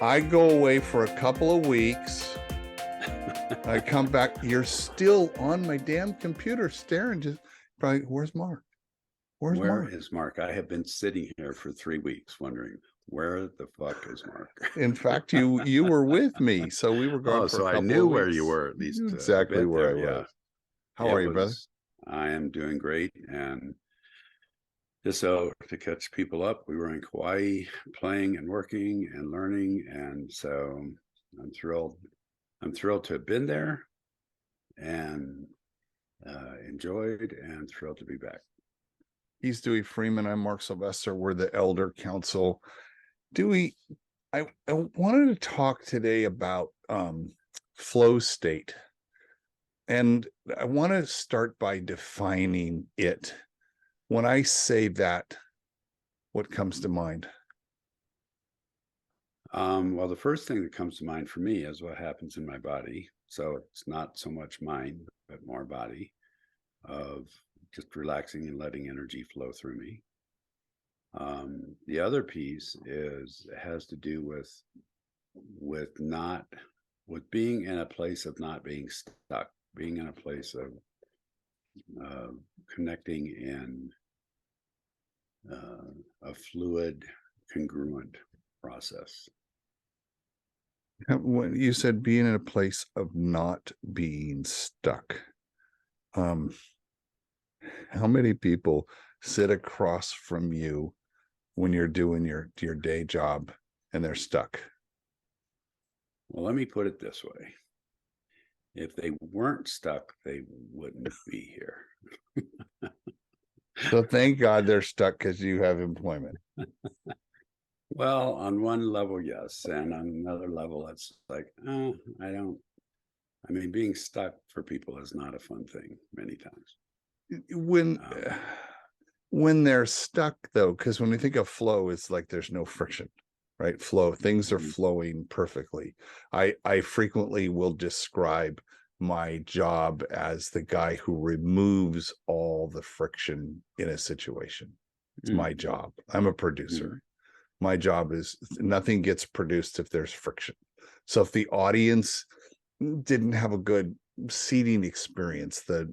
I go away for a couple of weeks. I come back. You're still on my damn computer staring. Just probably, where's Mark? Where's Where Mark? is Mark? I have been sitting here for 3 weeks wondering where the fuck is Mark? In fact, you were with me, so we were gone Oh, for a so I couple of knew where weeks. you were at You least knew a exactly bit where I there. Yeah, was. How are you, brother? I am doing great. And just so to catch people up, we were in Kauai playing and working and learning. And so I'm thrilled. I'm thrilled to have been there and enjoyed and thrilled to be back. He's Dewey Freeman. I'm Mark Sylvester. We're the Elder Council. Dewey, I wanted to talk today about flow state. And I want to start by defining it. When I say that, what comes to mind? Well, the first thing that comes to mind for me is what happens in my body. So it's not so much mind, but more body, of just relaxing and letting energy flow through me. The other piece has to do with being in a place of not being stuck, being in a place of connecting in a fluid, congruent process. When you said being in a place of not being stuck, how many people sit across from you when you're doing your day job and they're stuck? Well, let me put it this way. If they weren't stuck, they wouldn't be here. So thank God they're stuck because you have employment. Well, on one level, yes. And on another level, it's like, being stuck for people is not a fun thing many times. When they're stuck, though, because when we think of flow, it's like there's no friction, right? Flow, things are flowing perfectly. I frequently will describe my job as the guy who removes all the friction in a situation. It's my job. I'm a producer. My job is nothing gets produced if there's friction. So if the audience didn't have a good seating experience, the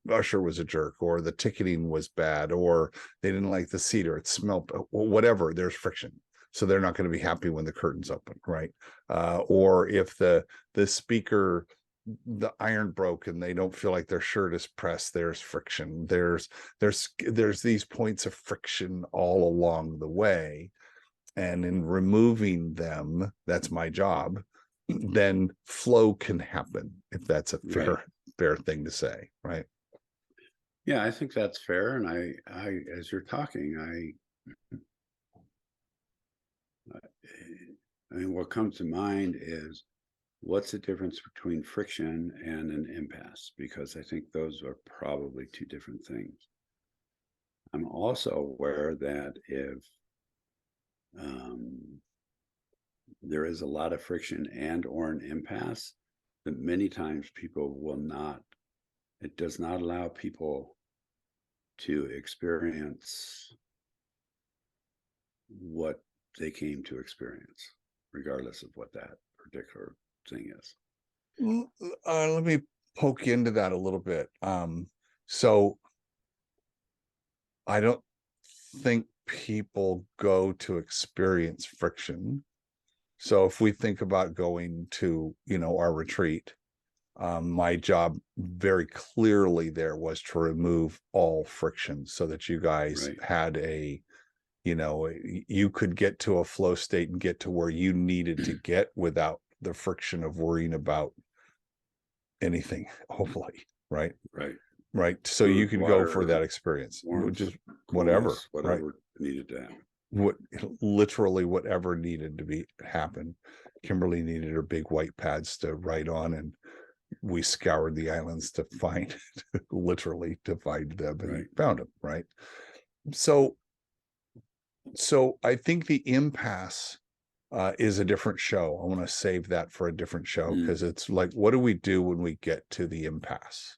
usher was a jerk, or the ticketing was bad, or they didn't like the seat, or it smelled, whatever, there's friction. So they're not going to be happy when the curtains open, right? Or if the speaker, the iron broke and they don't feel like their shirt is pressed, there's friction. There's these points of friction all along the way. And in removing them, that's my job, then flow can happen, if that's a fair thing to say, right? Yeah, I think that's fair. And I as you're talking, what comes to mind is, what's the difference between friction and an impasse? Because I think those are probably two different things. I'm also aware that if there is a lot of friction and or an impasse, that many times people will not, it does not allow people to experience what they came to experience, regardless of what that particular thing is. Let me poke into that a little bit. So I don't think people go to experience friction. So if we think about going to, our retreat, my job very clearly there was to remove all friction so that you guys had you could get to a flow state and get to where you needed to get without the friction of worrying about anything, hopefully, right? Right. So food, you could go for that experience, just whatever needed to happen. Literally whatever needed to happen. Kimberly needed her big white pads to write on, and we scoured the islands to find literally to find them, and found them. Right. So I think the impasse is a different show. I want to save that for a different show, because it's like, what do we do when we get to the impasse?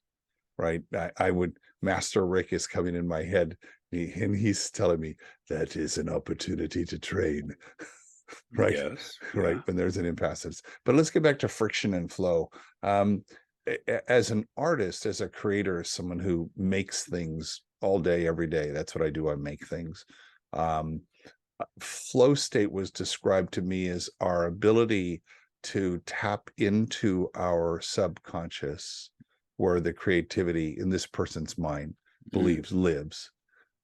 Right. I would, Master Rick is coming in my head, and he's telling me that is an opportunity to train. right? Yes. Right, Yeah. when there's an impasse. But let's get back to friction and flow. As an artist, as a creator, as someone who makes things all day, every day, that's what I do. I make things. Um, Flow state was described to me as our ability to tap into our subconscious, where the creativity in this person's mind Mm. believes lives,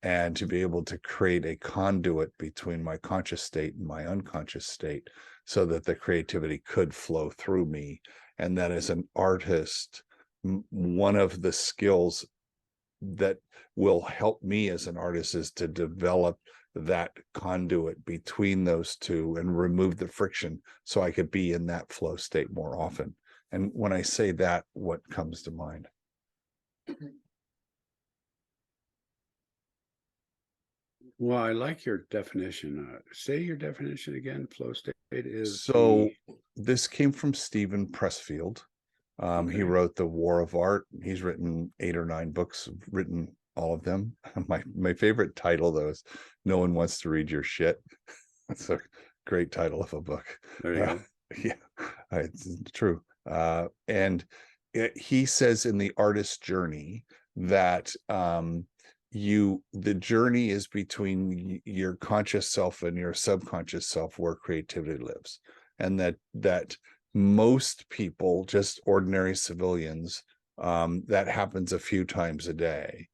and to be able to create a conduit between my conscious state and my unconscious state so that the creativity could flow through me. And that as an artist, one of the skills that will help me as an artist is to develop that conduit between those two and remove the friction so I could be in that flow state more often. And when I say that, what comes to mind? Well, I like your definition. Say your definition again. Flow state is So the this came from Stephen Pressfield. He okay. wrote The War of Art. He's written 8 or 9 books, written all of them. My favorite title though is "No One Wants to Read Your Shit." That's a great title of a book. There you Uh, go. yeah, it's true. And he says in The Artist's Journey that the journey is between your conscious self and your subconscious self, where creativity lives, and that most people, just ordinary civilians, that happens a few times a day.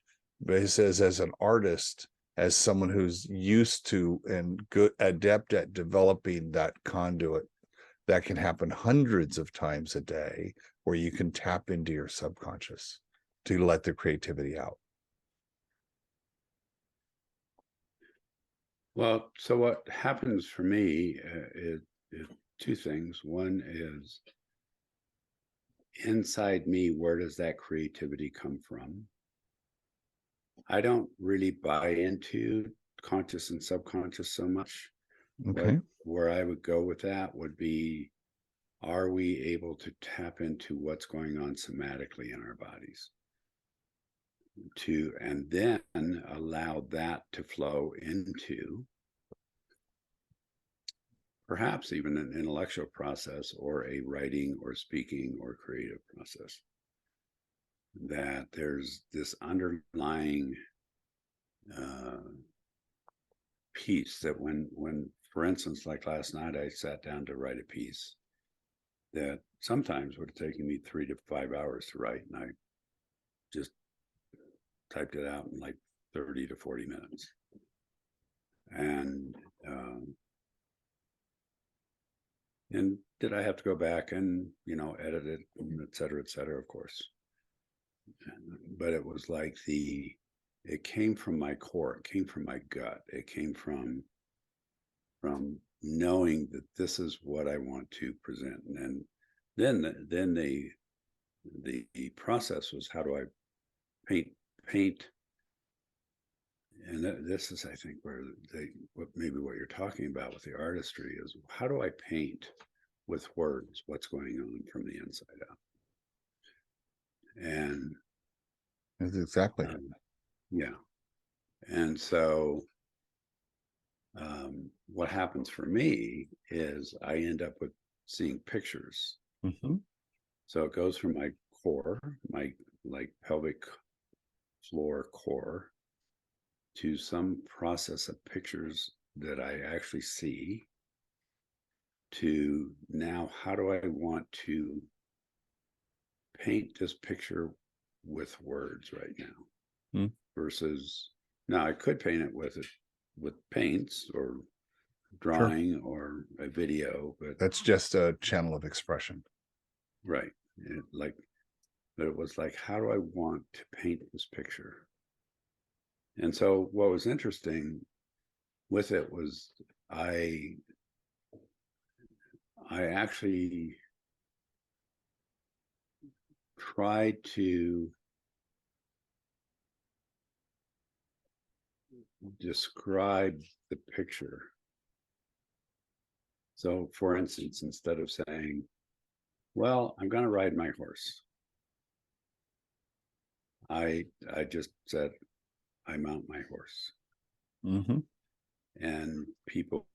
But he says, as an artist, as someone who's used to and good adept at developing that conduit, that can happen hundreds of times a day, where you can tap into your subconscious to let the creativity out. Well, so what happens for me is two things. One is inside me, where does that creativity come from? I don't really buy into conscious and subconscious so much. What Okay. where I would go with that would be, are we able to tap into what's going on somatically in our bodies? And then allow that to flow into perhaps even an intellectual process or a writing or speaking or creative process. That there's this underlying uh, piece that when, for instance, like last night, I sat down to write a piece that sometimes would have taken me 3 to 5 hours to write, and I just typed it out in like 30 to 40 minutes. And and did I have to go back and edit it, et cetera, of course. But it was like it came from my core, it came from my gut, it came from knowing that this is what I want to present. And then the process was, how do I paint. And this is, I think, where maybe what you're talking about with the artistry is, how do I paint with words what's going on from the inside out? And That's exactly it. yeah, and so what happens for me is I end up with seeing pictures. Mm-hmm. So it goes from my core, my like pelvic floor core, to some process of pictures that I actually see, to now, how do I want to paint this picture with words right now? Mm. Versus, now I could paint it with paints or Sure. drawing or a video, but That's just a channel of expression. right. But it was like, how do I want to paint this picture? And so what was interesting with it was, I actually tried to describe the picture. So for instance, instead of saying, well, I'm going to ride my horse, I just said, I mount my horse. Mm-hmm. And people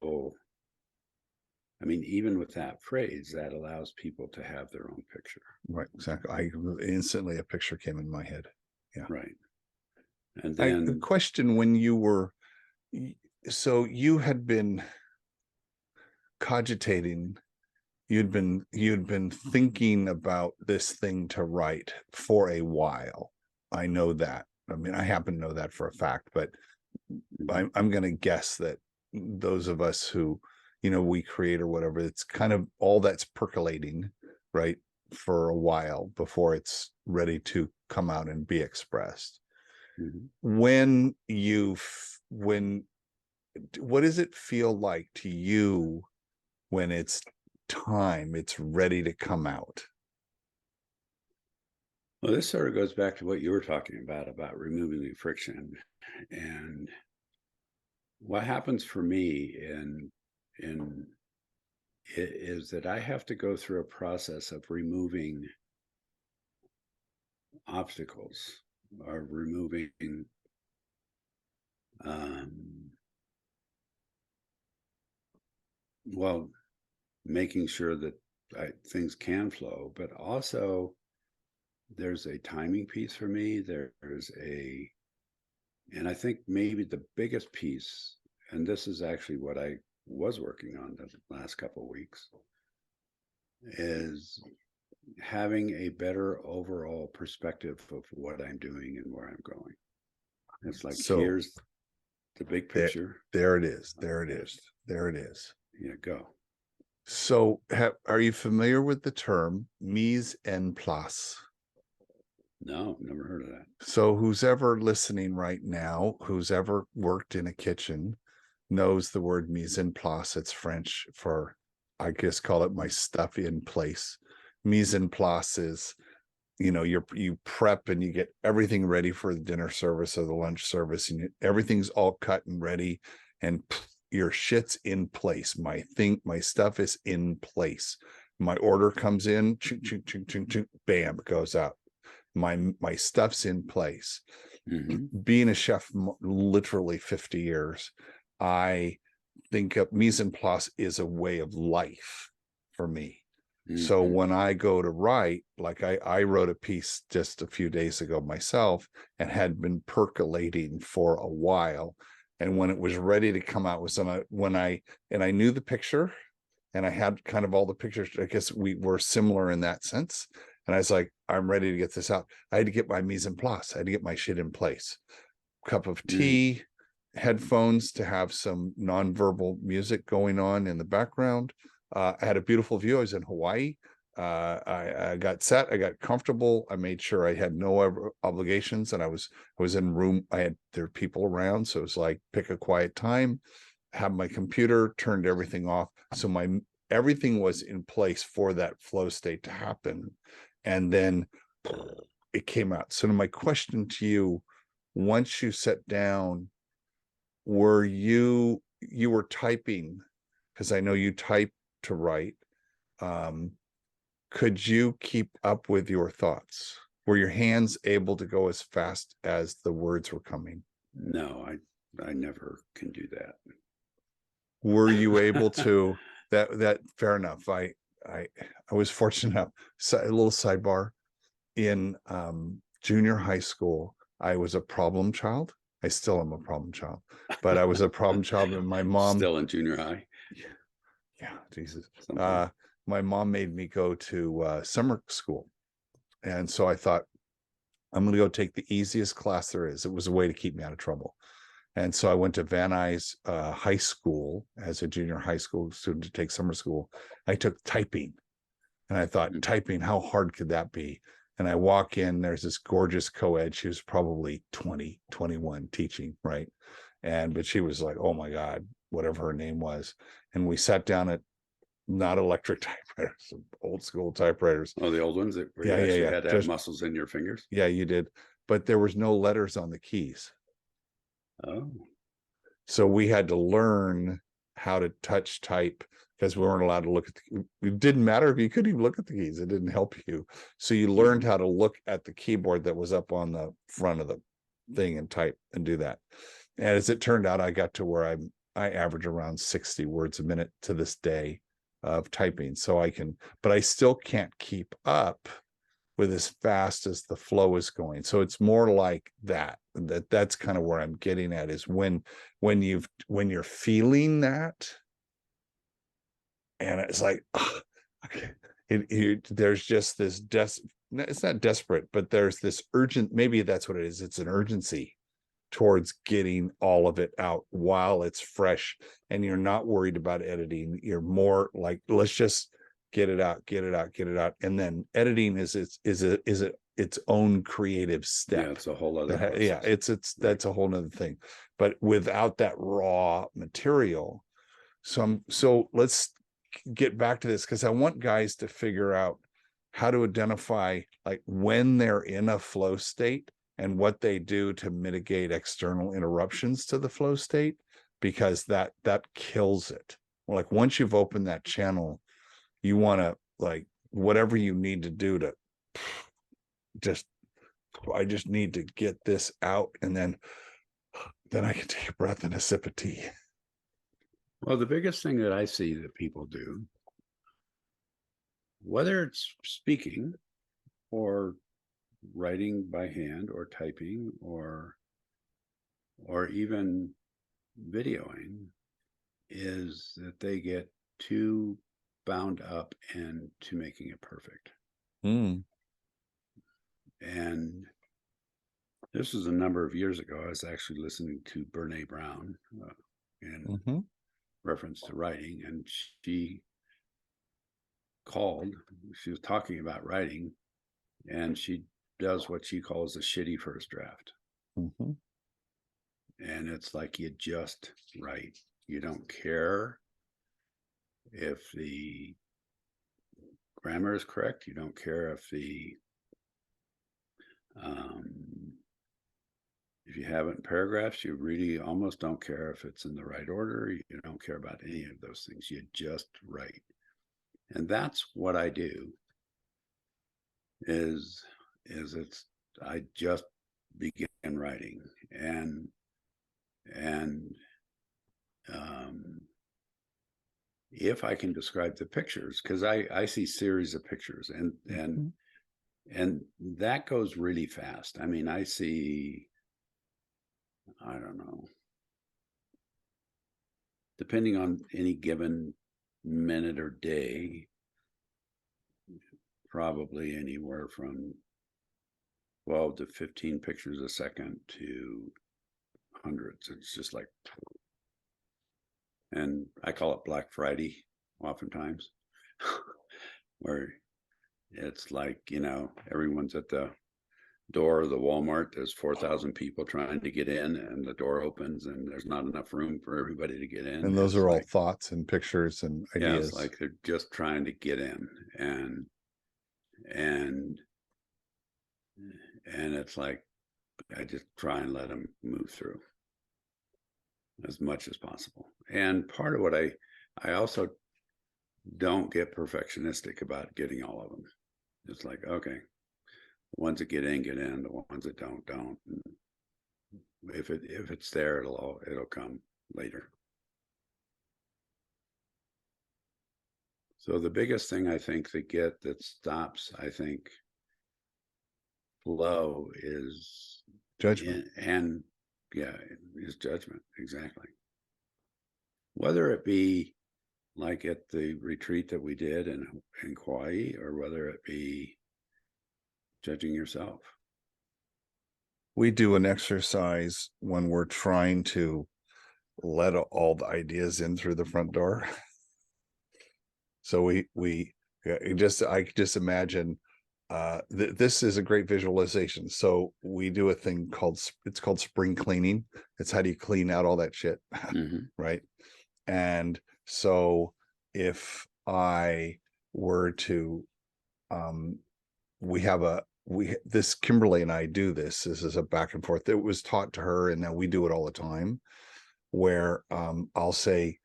I mean, even with that phrase, that allows people to have their own picture. Right, exactly. I instantly, a picture came in my head. Yeah. Right. And I then, question when you were, so you had been cogitating, you'd been thinking about this thing to write for a while. I know that. I mean, I happen to know that for a fact, but I'm going to guess that those of us who, we create or whatever, it's kind of all that's percolating, right, for a while before it's ready to come out and be expressed. Mhm. When when, what does it feel like to you when it's time, it's ready to come out? Well, this sort of goes back to what you were talking about removing the friction. And what happens for me in it is that I have to go through a process of removing obstacles or removing um, well, making sure that things can flow, but also there's a timing piece for me. And I think maybe the biggest piece, and this is actually what I was working on the last couple of weeks, is having a better overall perspective of what I'm doing and where I'm going. It's like, So here's the big there, picture. there it is. There it is. There it is. Yeah, go. So are you familiar with the term mise en place? No, never heard of that. So who's ever listening right now, who's ever worked in a kitchen, knows the word mise en place. It's French for, I guess, call it my stuff in place. Mise en place is, you prep and you get everything ready for the dinner service or the lunch service, and everything's all cut and ready, and your shit's in place. My stuff is in place. My order comes in, ching, ching, ching, ching, ching, bam, it goes out. My stuff's in place. Hmm. Being a chef literally 50 years, I think of mise en place is a way of life for me. So Hmm. when I go to write, like I wrote a piece just a few days ago myself and had been percolating for a while. And when it was ready to come out was when I knew the picture, and I had kind of all the pictures. I guess we were similar in that sense. And I was like, I'm ready to get this out. I had to get my mise en place. I had to get my shit in place. Cup of Hmm. tea, headphones to have some nonverbal music going on in the background. I had a beautiful view. I was in Hawaii. I got set. I got comfortable. I made sure I had no obligations, and I was in room. There were people around, so it was like pick a quiet time. Have my computer, turned everything off, so everything was in place for that flow state to happen, and then it came out. So my question to you: once you sat down, were you were typing, because I know you type to write, um could you keep up with your thoughts? Were your hands able to go as fast as the words were coming? No, I never can do Were you able that. to, that fair enough. I I was fortunate enough. So, a little sidebar, in junior high school, I was a problem child. I still am a problem child, but I was a problem child, and my mom, Still in junior high, yeah, Jesus. something. My mom made me go to summer school. And so I thought, I'm going to go take the easiest class there is. It was a way to keep me out of trouble. And so I went to Van Nuys High School as a junior high school student to take summer school. I took typing, and I thought, Mhm. typing, how hard could that be? And I walk in, there's this gorgeous co-ed. She was probably 20, 21 teaching, right? But she was like, oh my God, whatever her name was. And we sat down at, not electric typewriters, old school typewriters. Oh, the old ones where Yeah, you yeah, actually yeah. had to have Just, muscles in your fingers. yeah, you did. But there was no letters on the keys. Oh, So we had to learn how to touch type, because we weren't allowed to look at it didn't matter if you couldn't even look at the keys. It didn't help you. So you learned mhm. how to look at the keyboard that was up on the front of the thing and type and do that. And as it turned out, I got to where I average around 60 words a minute to this day. of typing. So I can, but I still can't keep up with as fast as the flow is going. So it's more like that's kind of where I'm getting at, is when you're feeling that, and it's like, oh, okay, there's just this it's not desperate, but there's this urgent, maybe that's what it is. It's an urgency towards getting all of it out while it's fresh, and you're not worried about editing. You're more like, let's just get it out, get it out, get it out. And then editing is its own creative step. Yeah, it's a whole other process. Yeah, that's a whole nother thing. But without that raw material, so let's get back to this, because I want guys to figure out how to identify, like, when they're in a flow state and what they do to mitigate external interruptions to the flow state, because that kills it. Like, once you've opened that channel, you want to, like, whatever you need to do to I just need to get this out, and then I can take a breath and a sip of tea. Well, the biggest thing that I see that people do, whether it's speaking or writing by hand or typing or even videoing, is that they get too bound up into making it perfect. Mm. And this was a number of years ago. I was actually listening to Brene Brown in reference to writing, and she was talking about writing, and she does what she calls a shitty first draft. And it's like, you just write. You don't care if the grammar is correct. You don't care if if you have it in paragraphs. You really almost don't care if it's in the right order. You don't care about any of those things. You just write. And that's what I do. I just begin writing, and if I can describe the pictures, because I see series of pictures, and that goes really fast. I mean, I see, I don't know, depending on any given minute or day, probably anywhere from 12 to 15 pictures a second to hundreds. It's just like, and I call it Black Friday oftentimes, where it's like, everyone's at the door of the Walmart. There's 4,000 people trying to get in, and the door opens and there's not enough room for everybody to get in. And those are all thoughts and pictures and ideas. Yeah, it's like they're just trying to get in, and it's like, I just try and let them move through as much as possible. And part of what I also don't get perfectionistic about getting all of them. It's like, okay, the ones that get in, the ones that don't. And if it's there, it'll come later. So the biggest thing I think that stops, I think, flow is judgment. Is judgment. Exactly. Whether it be like at the retreat that we did in Kauai, or whether it be judging yourself. We do an exercise when we're trying to let all the ideas in through the front door. So I just imagine, this is a great visualization. So we do a thing called spring cleaning. It's how do you clean out all that shit, right? And so if I were to, this Kimberly and I do this. This is a back and forth. It was taught to her, and now we do it all the time. Where I'll say,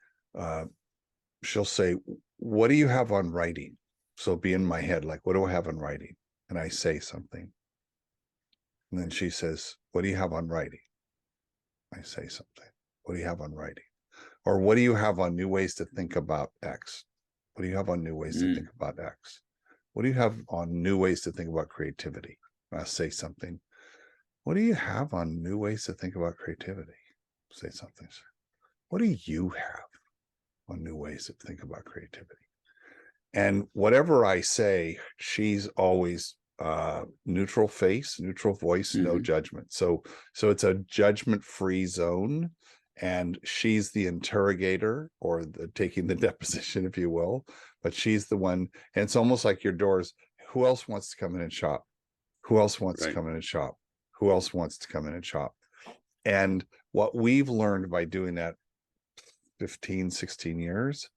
she'll say, "What do you have on writing?" So it'll be in my head, like, "What do I have on writing?" And I say something, and then she says, "What do you have on writing?" I say something. "What do you have on writing?" Or "What do you have on new ways to think about X?" What do you have on new ways to Mm. think about X? What do you have on new ways to think about creativity? Say something. What do you have on new ways to think about creativity? Say something, sir. What do you have on new ways to think about creativity? And whatever I say, she's always neutral face, neutral voice, no Mm-hmm. judgment. So it's a judgment-free zone, and she's the interrogator, or the taking the deposition, if you will. But she's the one, and it's almost like your doors. Who else wants to come in and shop? Who else wants to Right. come in and shop? Who else wants to come in and shop? And what we've learned by doing that 15, 16 years,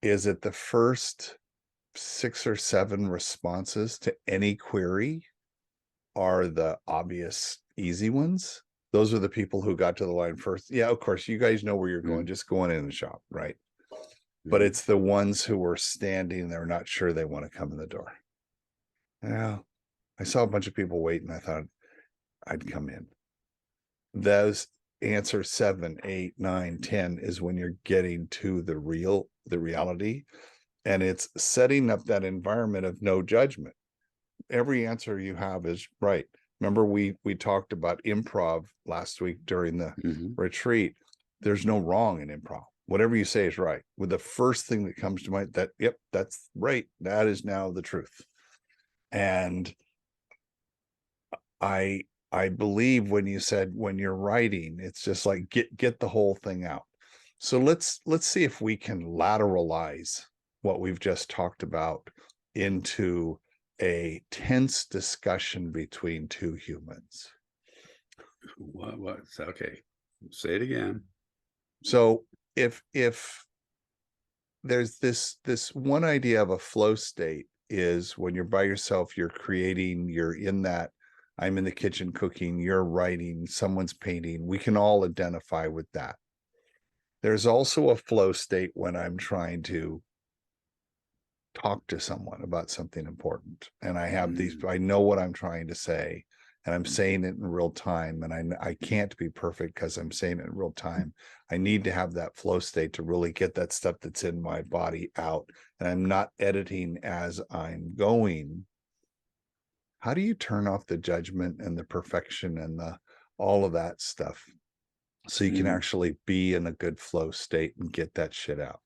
is that the first 6 or 7 responses to any query are the obvious, easy ones. Those are the people who got to the line first. Yeah, of course, you guys know where you're going, just going in the shop, right? But Mm-hmm. it's the ones who were standing there, not sure they want to come in the door. Yeah, I saw a bunch of people wait, and I thought I'd come in. Those answer 7, 8, 9, 10 is when you're getting to the reality, and it's setting up that environment of no judgment. Every answer you have is right. Remember, we talked about improv last week during the Mm-hmm. retreat. There's no wrong in improv. Whatever you say is right. With the first thing that comes to mind, that, yep, that's right. That is now the truth. And I believe when you said when you're writing, it's just like get the whole thing out. So let's see if we can lateralize what we've just talked about into a tense discussion between two humans. What? Okay. Say it again. So if there's this one idea of a flow state, is when you're by yourself, you're creating, you're in that, I'm in the kitchen cooking, you're writing, someone's painting. We can all identify with that. There's also a flow state when I'm trying to talk to someone about something important, and I have these, I know what I'm trying to say, and I'm saying it in real time, and I can't be perfect because I'm saying it in real time. I need to have that flow state to really get that stuff that's in my body out, and I'm not editing as I'm going. How do you turn off the judgment and the perfection and the all of that stuff, so you can Mm-hmm. actually be in a good flow state and get that shit out?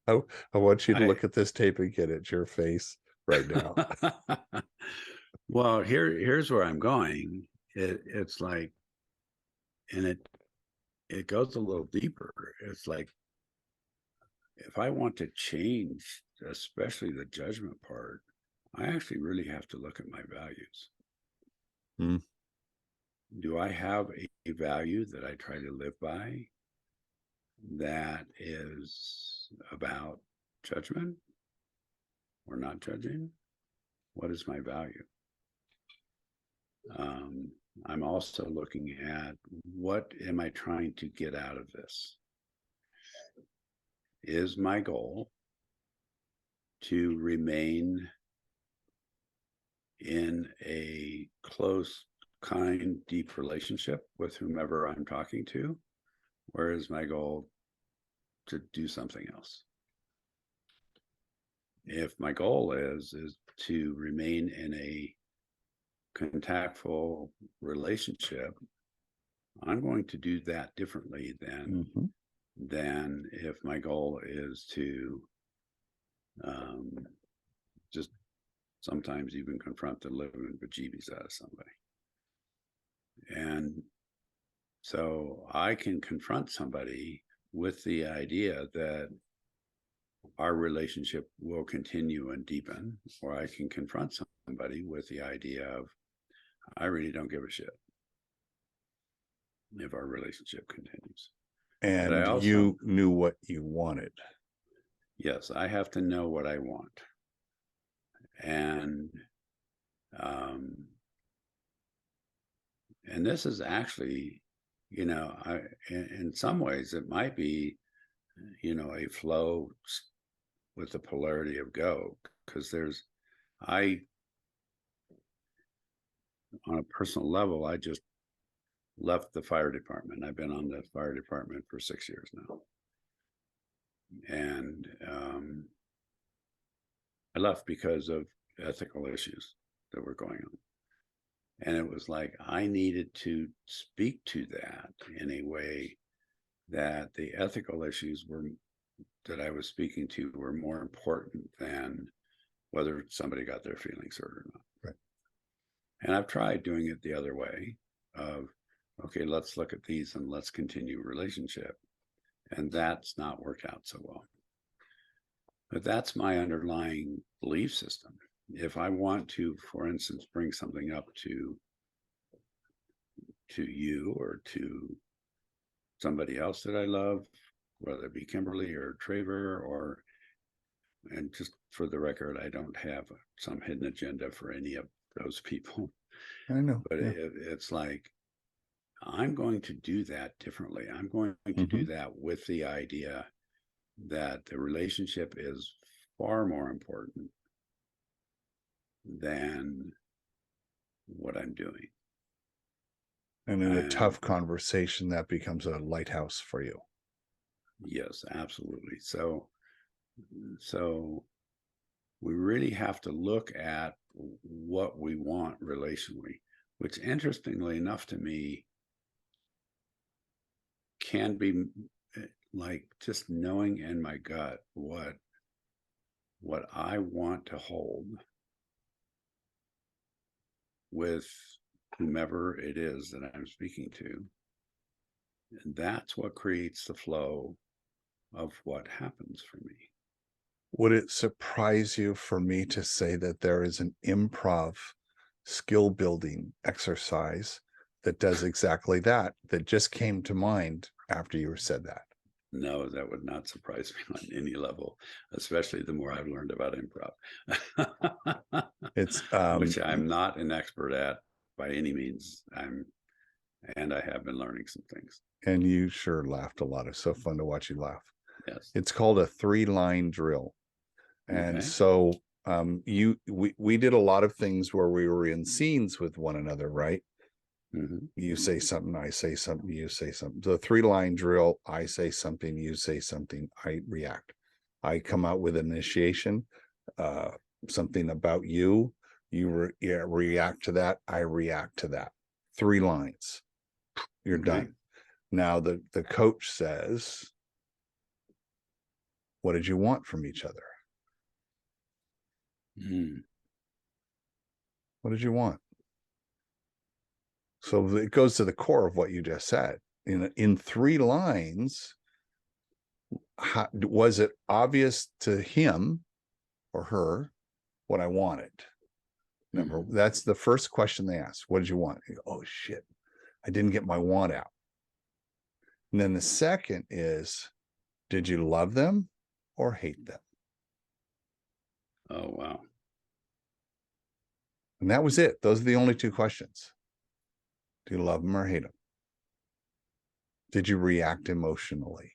I, I want you to I look at this tape and get at your face right now. Well, here's where I'm going. It's like, and it goes a little deeper. It's like, if I want to change, especially the judgment part, I actually really have to look at my values. Hmm. Do I have a value that I try to live by that is about judgment or not judging? What is my value? I'm also looking at, what am I trying to get out of this? Is my goal to remain in a close, kind, deep relationship with whomever I'm talking to? Or is my goal to do something else? If my goal is to remain in a contactful relationship, I'm going to do that differently Mm-hmm. than if my goal is to just sometimes even confront the living bejeebies out of somebody. And so I can confront somebody with the idea that our relationship will continue and deepen, or I can confront somebody with the idea of, I really don't give a shit if our relationship continues. But I And also, you knew what you wanted. yes, I have to know what I want. And um, and this is actually, in some ways it might be, a flow with the polarity of go, because I on a personal level, I just left the fire department. I've been on the fire department for 6 years now. And I left because of ethical issues that were going on. And it was like I needed to speak to that in a way that the ethical issues were that I was speaking to were more important than whether somebody got their feelings hurt or not. Right. And I've tried doing it the other way of, okay, let's look at these and let's continue relationship. And that's not worked out so well. But that's my underlying belief system. If I want to, for instance, bring something up to you or to somebody else that I love, whether it be Kimberly or Traver, or, and just for the record, I don't have some hidden agenda for any of those people. I know. But Yeah. it's like, I'm going to do that differently. I'm going to do that with the idea that the relationship is far more important than what I'm doing. And in a tough conversation, that becomes a lighthouse for you. Yes, absolutely. So we really have to look at what we want relationally, which interestingly enough to me can be like just knowing in my gut what I want to hold with whomever it is that I'm speaking to. And that's what creates the flow of what happens for me. Would it surprise you for me to say that there is an improv skill building exercise that does exactly that, that just came to mind after you said that? No, that would not surprise me on any level, especially the more I've learned about improv. It's which I'm not an expert at by any means. And I have been learning some things. And you sure laughed a lot. It's so fun to watch you laugh. Yes. It's called a 3-line drill. And Okay. so we did a lot of things where we were in scenes with one another, right? You say something, I say something, you say something. The 3-line drill, I say something, you say something, I react. I come out with initiation, something about you, you react to that, I react to that. 3 lines. You're done. Now the coach says, what did you want from each other? What did you want? So it goes to the core of what you just said. In 3 lines, was it obvious to him or her what I wanted? That's the first question they ask. What did you want? You go, oh shit, I didn't get my want out. And then the second is, did you love them or hate them? Oh, wow. And that was it. Those are the only 2 questions. Do you love them or hate them? Did you react emotionally?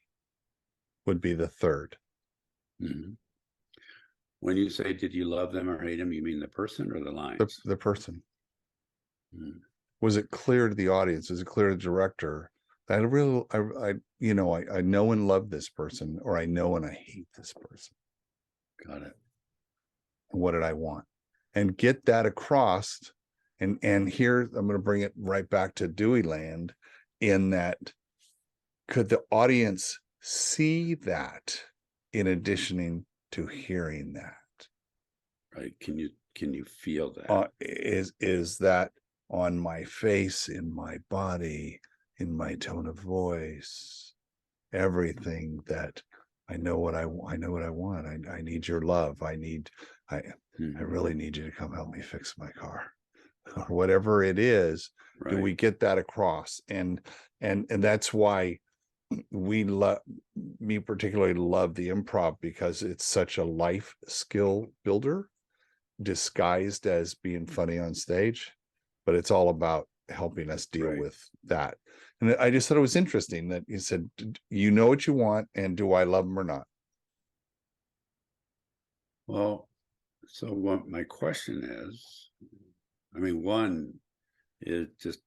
Would be the third. When you say, did you love them or hate them, you mean the person or the lines? The person. Was it clear to the audience? Was it clear to the director that I know and love this person, or I know and I hate this person? Got it. And what did I want? And get that across. And here I'm going to bring it right back to Dewey Land, in that, could the audience see that in addition to hearing that? Right. Can you feel that? Is that on my face, in my body, in my tone of voice, everything, that I know what I want. I need your love. I really need you to come help me fix my car, or whatever it is. Right. Do we get that across? And that's why me particularly love the improv, because it's such a life skill builder disguised as being funny on stage, but it's all about helping us deal with that. And I just thought it was interesting that you said, you know what you want, and do I love them or not? Well, so what my question is, I mean, one, is just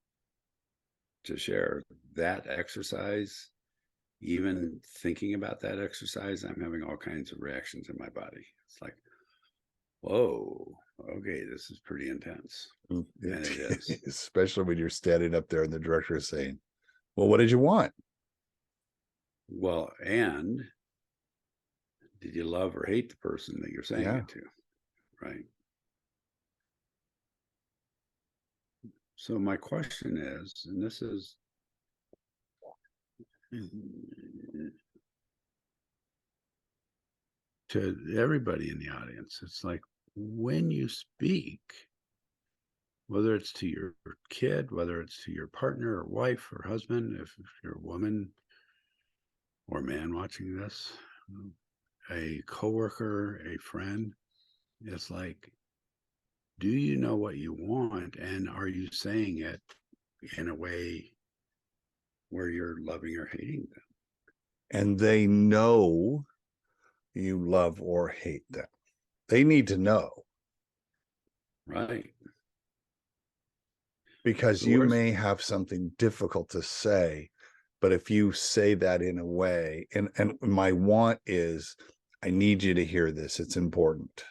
to share that exercise. Even thinking about that exercise, I'm having all kinds of reactions in my body. It's like, whoa, okay, this is pretty intense. And it is. Especially when you're standing up there and the director is saying, well, what did you want? Well, and did you love or hate the person that you're saying Yeah. it to? Right. So my question is, and this is to everybody in the audience, it's like when you speak, whether it's to your kid, whether it's to your partner or wife or husband, if you're a woman or man watching this, a coworker, a friend, it's like, do you know what you want? And are you saying it in a way where you're loving or hating them? And they know you love or hate them. They need to know. Right. Because The you worst, may have something difficult to say, but if you say that in a way, and my want is, I need you to hear this, it's important.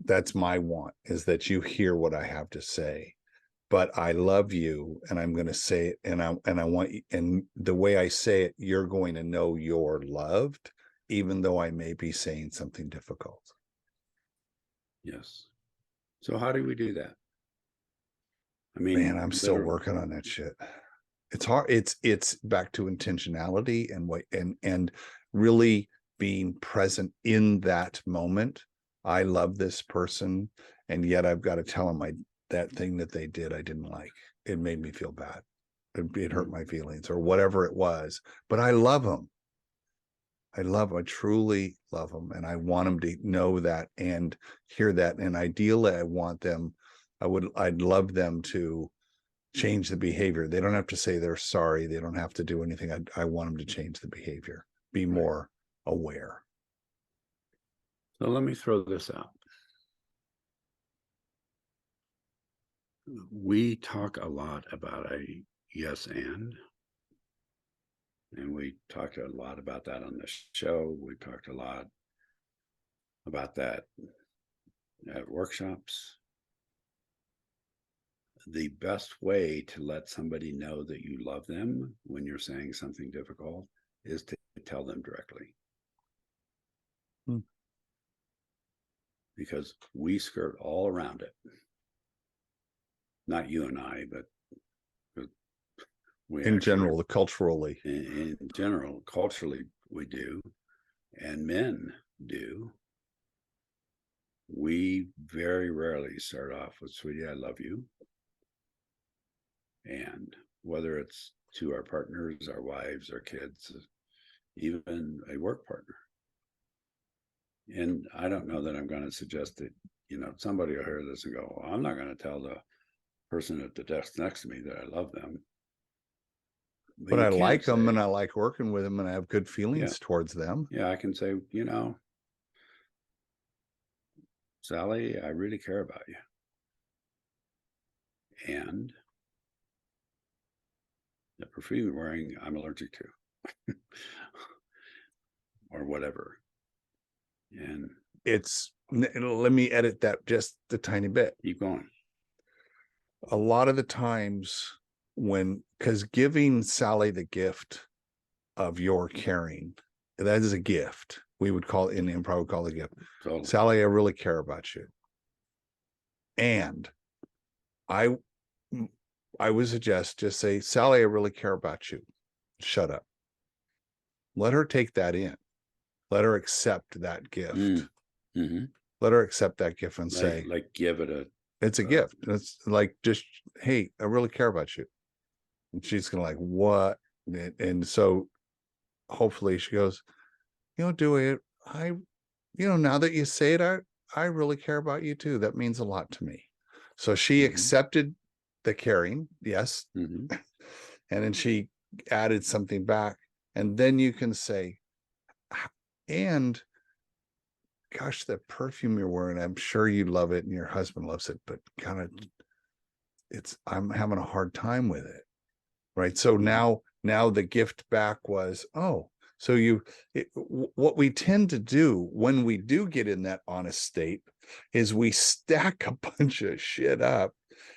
That's my want, is that you hear what I have to say. But I love you, and I'm going to say it, and I want you, and the way I say it, you're going to know you're loved, even though I may be saying something difficult. yes. So how do we do that? I mean, Man, I'm still literally. working on that shit. It's hard. It's back to intentionality and what and really being present in that moment. I love this person, and yet I've got to tell them that thing that they did I didn't like. It made me feel bad. It hurt my feelings or whatever it was. But I love them. I truly love them, and I want them to know that and hear that. And ideally, I want them. I'd love them to change the behavior. They don't have to say they're sorry. They don't have to do anything. I want them to change the behavior, be Right. more aware. So let me throw this out. We talk a lot about a yes and we talked a lot about that on the show. We talked a lot about that at workshops. The best way to let somebody know that you love them when you're saying something difficult is to tell them directly. Because we skirt all around it. Not you and I, but we In actually, general, culturally. in general, culturally, we do, and men do. We very rarely start off with, sweetie, I love you. And whether it's to our partners, our wives, our kids, even a work partner. And I don't know that I'm going to suggest that, somebody will hear this and go, well, I'm not going to tell the person at the desk next to me that I love them. But you I can like them, say, and I like working with them, and I have good feelings towards them. Yeah, I can say, Sally, I really care about you. And the perfume you're wearing, I'm allergic to. Or whatever. And let me edit that just a tiny bit. keep going. A lot of the times because giving Sally the gift of your caring, that is a gift. We would call it, in improv, would call it a gift. Totally. Sally, I really care about you. And I would suggest just say, Sally, I really care about you. Shut up. Let her take that in. Let her accept that gift. Mm-hmm. Let her accept that gift and say, give it it's a gift. It's like, just, hey, I really care about you. And she's gonna like, what? And so hopefully she goes, do it. Now that you say it, I really care about you too. That means a lot to me. So she accepted the caring, yes. Mm-hmm. And then she added something back. And then you can say, and gosh, the perfume you're wearing, I'm sure you love it and your husband loves it, but kind of I'm having a hard time with it. Right. So now the gift back was, oh, so what we tend to do when we do get in that honest state is we stack a bunch of shit up,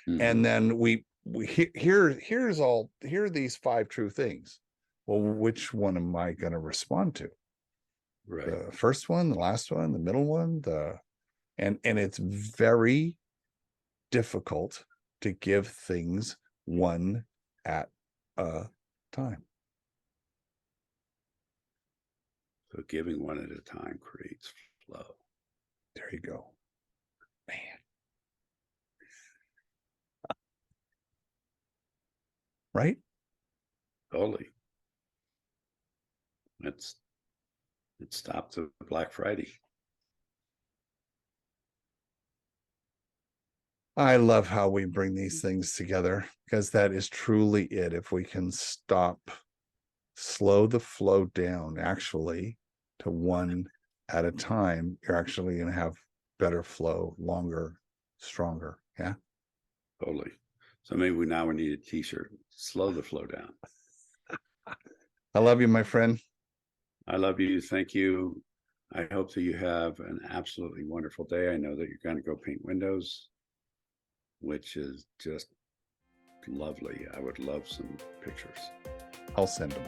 and then here are these 5 true things. Well, which one am I going to respond to? Right. The first one, the last one, the middle one, and it's very difficult to give things one at a time. So giving one at a time creates flow. There you go. Man. Right? Totally. It stopped the Black Friday. I love how we bring these things together, because that is truly it. If we can slow the flow down actually to one at a time, you're actually going to have better flow, longer, stronger. Yeah. Totally. So maybe we need a t-shirt. Slow the flow down. I love you, my friend. I love you. Thank you. I hope that you have an absolutely wonderful day. I know that you're going to go paint windows, which is just lovely. I would love some pictures. I'll send them.